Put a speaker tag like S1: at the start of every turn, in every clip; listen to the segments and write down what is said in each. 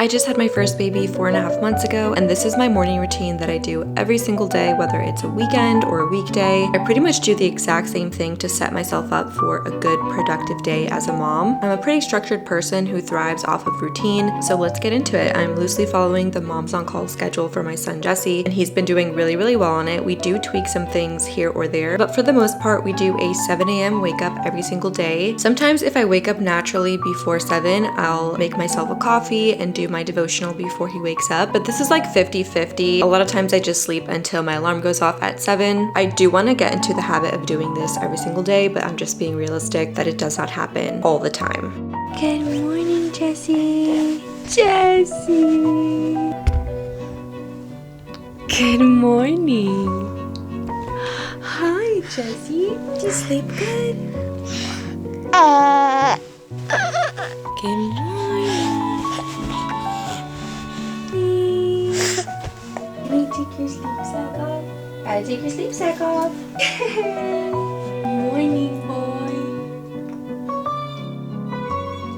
S1: I just had my first baby 4.5 months ago, and this is my morning routine that I do every single day, whether it's a weekend or a weekday. I pretty much do the exact same thing to set myself up for a good, productive day as a mom. I'm a pretty structured person who thrives off of routine, so let's get into it. I'm loosely following the Moms on Call schedule for my son Jesse, and he's been doing really, really well on it. We do tweak some things here or there, but for the most part, we do a 7 a.m. wake up every single day. Sometimes if I wake up naturally before 7, I'll make myself a coffee and do my devotional before he wakes up, but this is like 50-50. A lot of times I just sleep until my alarm goes off at 7. I do want to get into the habit of doing this every single day, but I'm just being realistic that it does not happen all the time. Good morning, Jesse. Jesse. Good morning. Hi, Jesse. Did you sleep good? Good morning. Let me take your sleep sack off. Gotta take your sleep sack off. Morning, boy.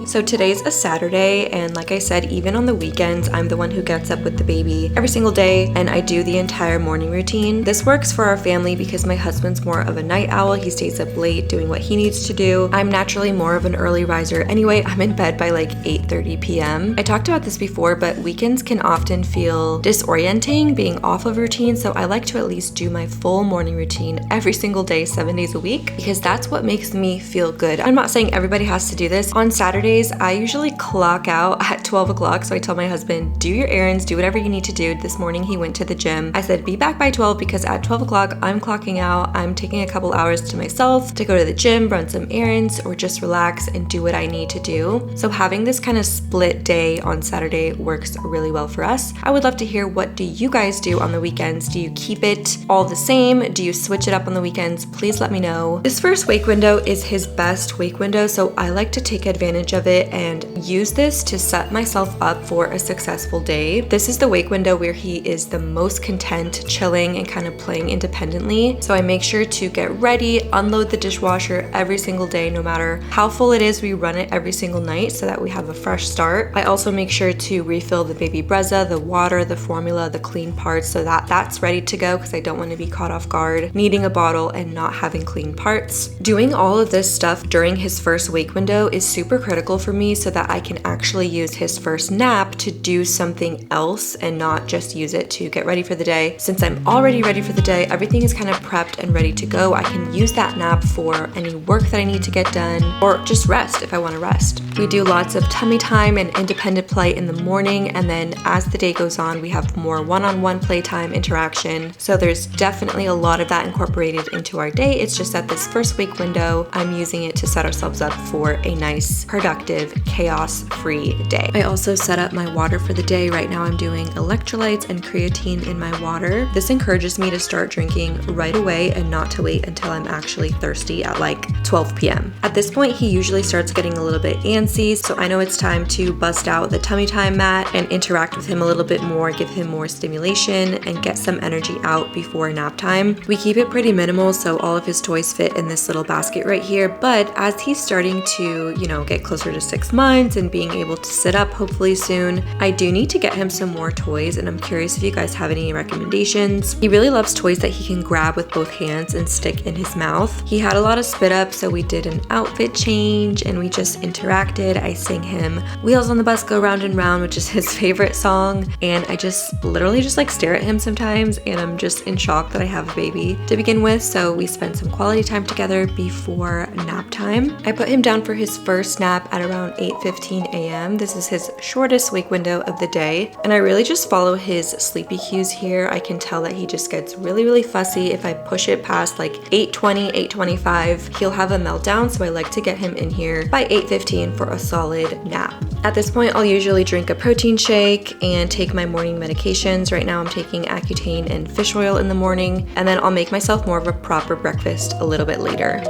S1: So today's a Saturday, and like I said, even on the weekends, I'm the one who gets up with the baby every single day, and I do the entire morning routine. This works for our family because my husband's more of a night owl. He stays up late doing what he needs to do. I'm naturally more of an early riser anyway. I'm in bed by like 8:30 p.m. I talked about this before, but weekends can often feel disorienting being off of routine, so I like to at least do my full morning routine every single day, 7 days a week, because that's what makes me feel good. I'm not saying everybody has to do this. On Saturdays, I usually clock out at 12 o'clock, so I tell my husband, do your errands, do whatever you need to do. This morning he went to the gym. I said, be back by 12 because at 12 o'clock I'm clocking out. I'm taking a couple hours to myself to go to the gym, run some errands, or just relax and do what I need to do. So having this kind of split day on Saturday works really well for us. I would love to hear, what do you guys do on the weekends? Do you keep it all the same? Do you switch it up on the weekends? Please let me know. This first wake window is his best wake window, so I like to take advantage of it and use this to set myself up for a successful day. This is the wake window where he is the most content, chilling and kind of playing independently. So I make sure to get ready, unload the dishwasher every single day, no matter how full it is. We run it every single night so that we have a fresh start. I also make sure to refill the baby Brezza, the water, the formula, the clean parts, so that that's ready to go, because I don't want to be caught off guard needing a bottle and not having clean parts. Doing all of this stuff during his first wake window is super critical for me so that I can actually use his first nap to do something else and not just use it to get ready for the day. Since I'm already ready for the day, everything is kind of prepped and ready to go. I can use that nap for any work that I need to get done, or just rest if I want to rest. We do lots of tummy time and independent play in the morning, and then as the day goes on, we have more one-on-one playtime interaction. So there's definitely a lot of that incorporated into our day. It's just that this first wake window, I'm using it to set ourselves up for a nice, productive, chaos-free day. I also set up my water for the day. Right now I'm doing electrolytes and creatine in my water. This encourages me to start drinking right away and not to wait until I'm actually thirsty at like 12 p.m. At this point, he usually starts getting a little bit antsy, so I know it's time to bust out the tummy time mat and interact with him a little bit more, give him more stimulation, and get some energy out before nap time. We keep it pretty minimal, so all of his toys fit in this little basket right here, but as he's starting to, get closer to 6 months and being able to sit up hopefully soon, I do need to get him some more toys, and I'm curious if you guys have any recommendations. He really loves toys that he can grab with both hands and stick in his mouth. He had a lot of spit up, so we did an outfit change and we just interacted. I sang him Wheels on the Bus Go Round and Round, which is his favorite song, and I just literally just like stare at him sometimes, and I'm just in shock that I have a baby to begin with. So we spent some quality time together before nap time. I put him down for his first nap at around 8:15 a.m. This is his shortest wake window of the day, and I really just follow his sleepy cues here. I can tell that he just gets really, really fussy. If I push it past like 8:20, 8:25, he'll have a meltdown, so I like to get him in here by 8:15 for a solid nap. At this point, I'll usually drink a protein shake and take my morning medications. Right now I'm taking Accutane and fish oil in the morning, and then I'll make myself more of a proper breakfast a little bit later.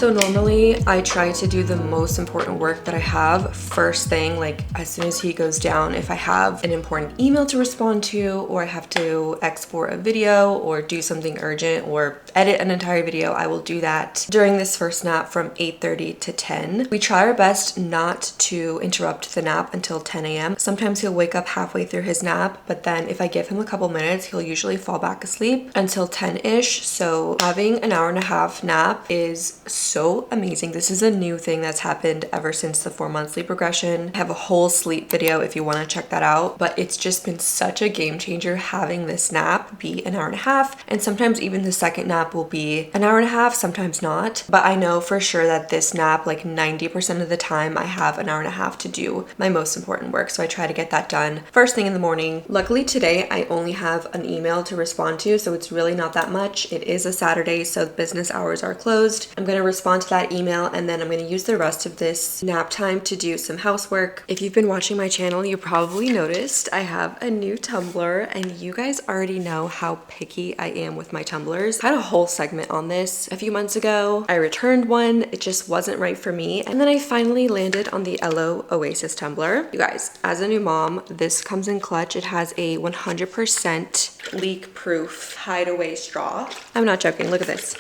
S1: So normally I try to do the most important work that I have first thing, like as soon as he goes down. If I have an important email to respond to, or I have to export a video or do something urgent or edit an entire video, I will do that during this first nap from 8:30 to 10. We try our best not to interrupt the nap until 10 a.m. Sometimes he'll wake up halfway through his nap, but then if I give him a couple minutes, he'll usually fall back asleep until 10-ish. So having an hour and a half nap is so amazing. This is a new thing that's happened ever since the 4-month sleep regression. I have a whole sleep video if you want to check that out, but it's just been such a game changer having this nap be an hour and a half, and sometimes even the second nap will be an hour and a half, sometimes not. But I know for sure that this nap, like 90% of the time, I have an hour and a half to do my most important work, so I try to get that done first thing in the morning. Luckily today I only have an email to respond to, so it's really not that much. It is a Saturday, so business hours are closed. I'm going to respond to that email, and then I'm going to use the rest of this nap time to do some housework. If you've been watching my channel, you probably noticed I have a new tumbler, and you guys already know how picky I am with my tumblers. I had a whole segment on this a few months ago. I returned one, it just wasn't right for me, and then I finally landed on the Elo Oasis tumbler. You guys, as a new mom, this comes in clutch. It has a 100% leak-proof hideaway straw. I'm not joking, look at this.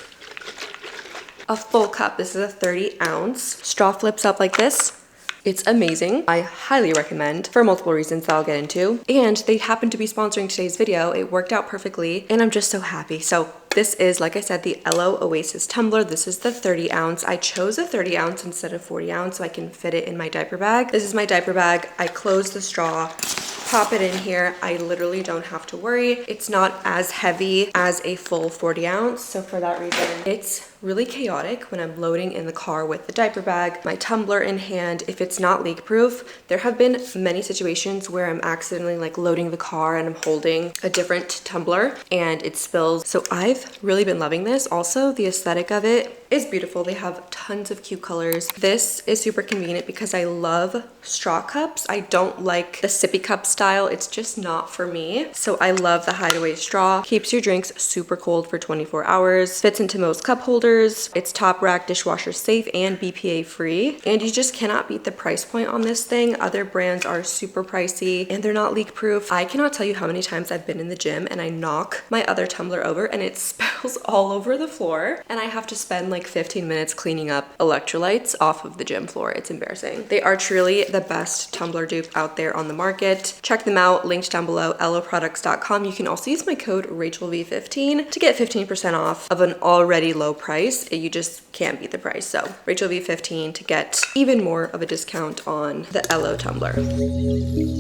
S1: A full cup. This is a 30 ounce. Straw flips up like this. It's amazing. I highly recommend for multiple reasons that I'll get into. And they happen to be sponsoring today's video. It worked out perfectly and I'm just so happy. So this is, like I said, the Elo Oasis tumbler. This is the 30 ounce. I chose a 30 ounce instead of 40 ounce so I can fit it in my diaper bag. This is my diaper bag. I close the straw, pop it in here. I literally don't have to worry. It's not as heavy as a full 40 ounce. So for that reason, it's really chaotic when I'm loading in the car with the diaper bag, my tumbler in hand. If it's not leak proof, there have been many situations where I'm accidentally like loading the car and I'm holding a different tumbler and it spills. So I've really been loving this. Also, the aesthetic of it is beautiful. They have tons of cute colors. This is super convenient because I love straw cups. I don't like the sippy cup style. It's just not for me. So I love the hideaway straw. Keeps your drinks super cold for 24 hours. Fits into most cup holders. It's top rack, dishwasher safe, and BPA free. And you just cannot beat the price point on this thing. Other brands are super pricey and they're not leak proof. I cannot tell you how many times I've been in the gym and I knock my other tumbler over and it spills all over the floor. And I have to spend like 15 minutes cleaning up electrolytes off of the gym floor. It's embarrassing. They are truly the best tumbler dupe out there on the market. Check them out, linked down below, eloproducts.com. You can also use my code RachelV15 to get 15% off of an already low price. You just can't beat the price. So RachelV15 to get even more of a discount on the Elo tumbler.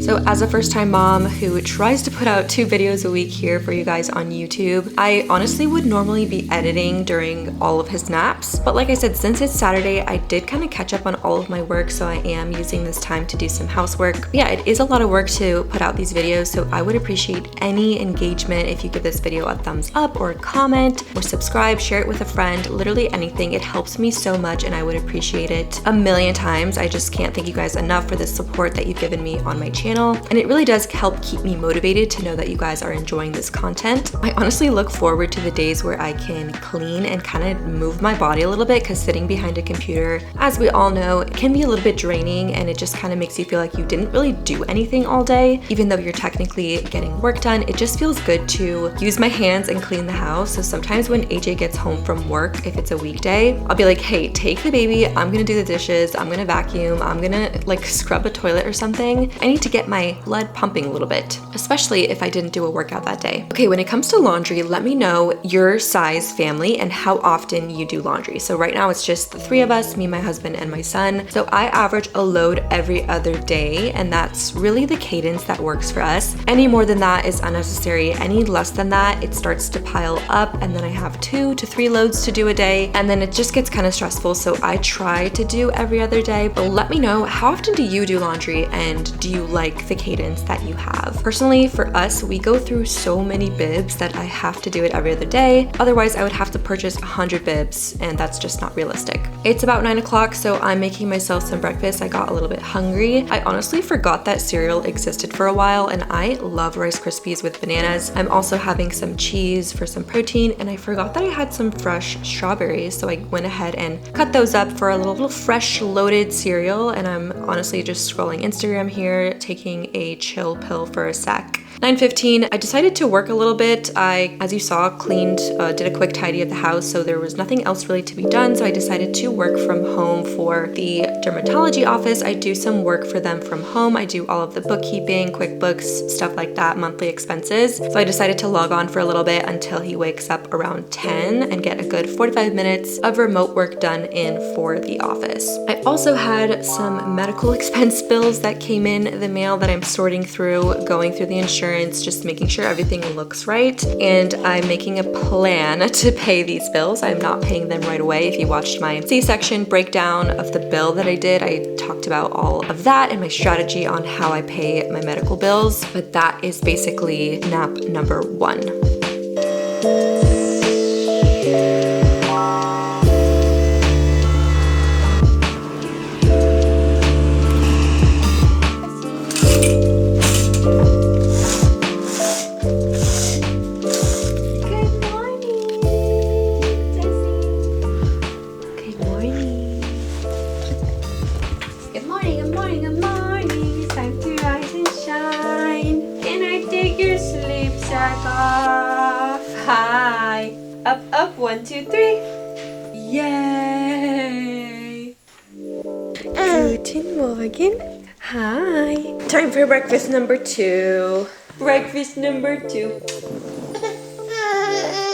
S1: So as a first-time mom who tries to put out 2 videos a week here for you guys on YouTube, I honestly would normally be editing during all of his naps. But like I said, since it's Saturday, I did kind of catch up on all of my work. So I am using this time to do some housework. But yeah, it is a lot of work to put out these videos. So I would appreciate any engagement if you give this video a thumbs up or a comment or subscribe, share it with a friend, literally anything. It helps me so much and I would appreciate it a million times. I just can't thank you guys enough for the support that you've given me on my channel. And it really does help keep me motivated to know that you guys are enjoying this content. I honestly look forward to the days where I can clean and kind of move my body a little bit, because sitting behind a computer, as we all know, it can be a little bit draining and it just kind of makes you feel like you didn't really do anything all day. Even though you're technically getting work done, it just feels good to use my hands and clean the house. So sometimes when AJ gets home from work, if it's a weekday, I'll be like, hey, take the baby, I'm gonna do the dishes, I'm gonna vacuum, I'm gonna like scrub a toilet or something. I need to get my blood pumping a little bit, especially if I didn't do a workout that day. Okay, when it comes to laundry, let me know your size family and how often you do laundry. So right now it's just the 3 of us, me, my husband, and my son. So I average a load every other day, and that's really the cadence that works for us. Any more than that is unnecessary. Any less than that, it starts to pile up, and then I have 2 to 3 loads to do a day, and then it just gets kind of stressful. So I try to do every other day, but let me know, how often do you do laundry and do you like the cadence that you have? Personally, for us, we go through so many bibs that I have to do it every other day. Otherwise, I would have to purchase 100 bibs, and that's just not realistic. It's about 9 o'clock, so I'm making myself some breakfast. I got a little bit hungry. I honestly forgot that cereal existed for a while, and I love Rice Krispies with bananas. I'm also having some cheese for some protein, and I forgot that I had some fresh strawberries, so I went ahead and cut those up for a little fresh loaded cereal, and I'm honestly just scrolling Instagram here, taking a chill pill for a sec. 9:15, I decided to work a little bit. I, as you saw, cleaned, did a quick tidy of the house, so there was nothing else really to be done, so I decided to work from home for the dermatology office. I do some work for them from home. I do all of the bookkeeping, QuickBooks, stuff like that, monthly expenses. So I decided to log on for a little bit until he wakes up around 10 and get a good 45 minutes of remote work done in for the office. I also had some medical expense bills that came in the mail that I'm sorting through, going through the insurance, just making sure everything looks right, and I'm making a plan to pay these bills. I'm not paying them right away. If you watched my C-section breakdown of the bill that I did, I talked about all of that and my strategy on how I pay my medical bills, but that is basically nap number 1. Up, 1, 2, 3. Yay! Guten Morgen. Hi. Time for breakfast number 2. Breakfast number 2.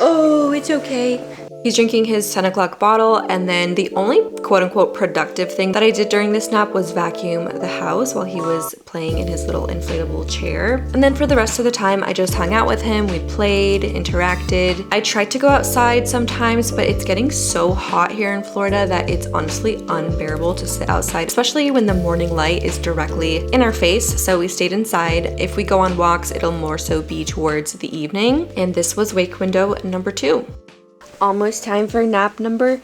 S1: Oh, it's okay. He's drinking his 10 o'clock bottle, and then the only quote-unquote productive thing that I did during this nap was vacuum the house while he was playing in his little inflatable chair. And then for the rest of the time, I just hung out with him. We played, interacted. I tried to go outside sometimes, but it's getting so hot here in Florida that it's honestly unbearable to sit outside, especially when the morning light is directly in our face. So we stayed inside. If we go on walks, it'll more so be towards the evening. And this was wake window number 2. Almost time for nap number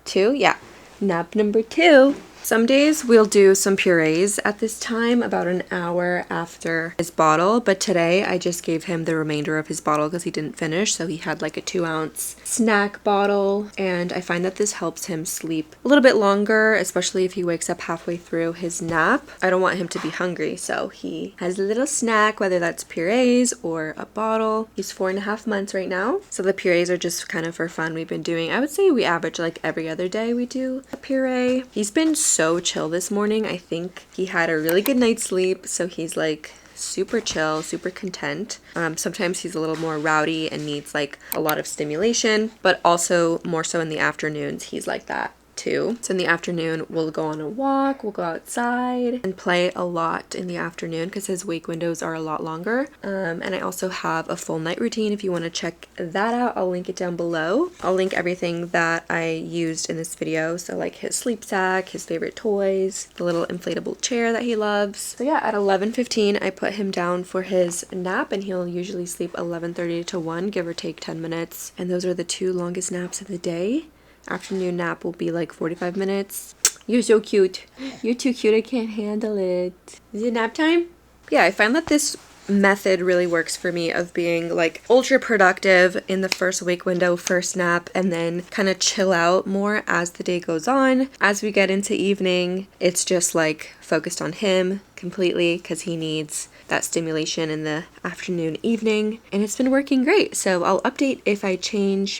S1: 2. Yeah, nap number 2. Some days we'll do some purees at this time, about an hour after his bottle, but today I just gave him the remainder of his bottle because he didn't finish, so he had like a 2-ounce snack bottle, and I find that this helps him sleep a little bit longer, especially if he wakes up halfway through his nap. I don't want him to be hungry, so he has a little snack, whether that's purees or a bottle. He's 4.5 months right now, so the purees are just kind of for fun. We've been doing, I would say we average like every other day we do a puree. He's been so chill this morning. I think he had a really good night's sleep, so he's like super chill, super content. Sometimes he's a little more rowdy and needs like a lot of stimulation, but also more so in the afternoons he's like that too. So in the afternoon we'll go on a walk, we'll go outside and play a lot in the afternoon because his wake windows are a lot longer. And I also have a full night routine. If you want to check that out, I'll link it down below. I'll link everything that I used in this video, so like his sleep sack, his favorite toys, the little inflatable chair that he loves. So yeah, at 11:15 I put him down for his nap, and he'll usually sleep 11:30 to 1, give or take 10 minutes, and those are the 2 longest naps of the day. Afternoon nap will be like 45 minutes. You're so cute. You're too cute. I can't handle it. Is it nap time? Yeah, I find that this method really works for me of being like ultra productive in the first wake window, first nap, and then kind of chill out more as the day goes on. As we get into evening, it's just like focused on him completely because he needs that stimulation in the afternoon, evening, and it's been working great. So I'll update if I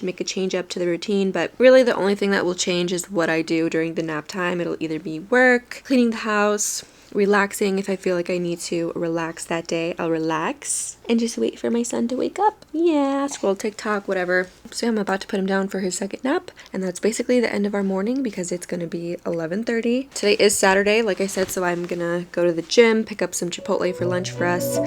S1: make a change up to the routine, but really the only thing that will change is what I do during the nap time. It'll either be work, cleaning the house, relaxing. If I feel like I need to relax that day, I'll relax and just wait for my son to wake up. Yeah, scroll TikTok, whatever. So I'm about to put him down for his second nap, and that's basically the end of our morning because it's going to be 11:30. Today is Saturday, like I said, so I'm gonna go to the gym, pick up some Chipotle for lunch for us.